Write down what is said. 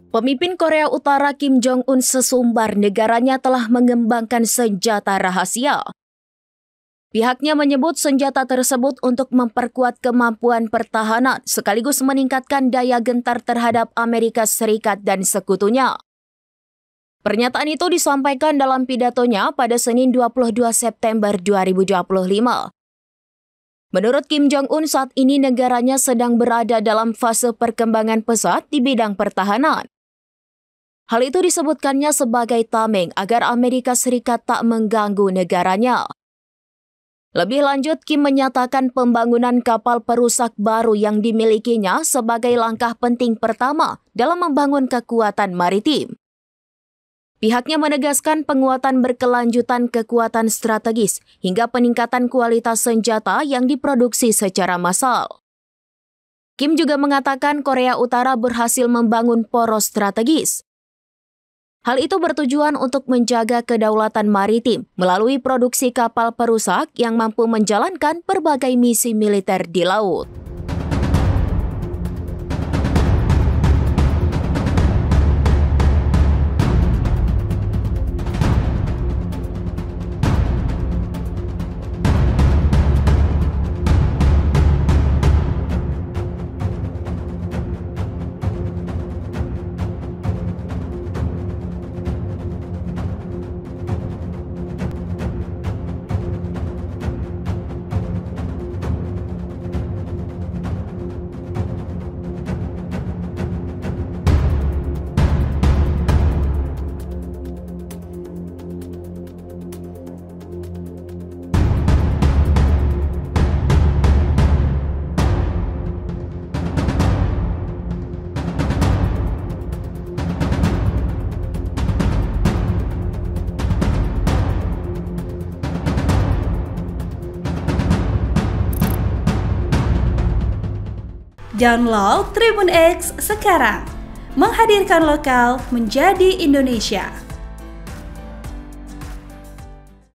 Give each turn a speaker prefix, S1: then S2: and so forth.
S1: Pemimpin Korea Utara Kim Jong-un sesumbar negaranya telah mengembangkan senjata rahasia. Pihaknya menyebut senjata tersebut untuk memperkuat kemampuan pertahanan sekaligus meningkatkan daya gentar terhadap Amerika Serikat dan sekutunya. Pernyataan itu disampaikan dalam pidatonya pada Senin 22 September 2025. Menurut Kim Jong-un, saat ini negaranya sedang berada dalam fase perkembangan pesat di bidang pertahanan. Hal itu disebutkannya sebagai tameng agar Amerika Serikat tak mengganggu negaranya. Lebih lanjut, Kim menyatakan pembangunan kapal perusak baru yang dimilikinya sebagai langkah penting pertama dalam membangun kekuatan maritim. Pihaknya menegaskan penguatan berkelanjutan kekuatan strategis hingga peningkatan kualitas senjata yang diproduksi secara massal. Kim juga mengatakan Korea Utara berhasil membangun poros strategis. Hal itu bertujuan untuk menjaga kedaulatan maritim melalui produksi kapal perusak yang mampu menjalankan berbagai misi militer di laut.
S2: Download Tribun X sekarang, menghadirkan lokal menjadi Indonesia.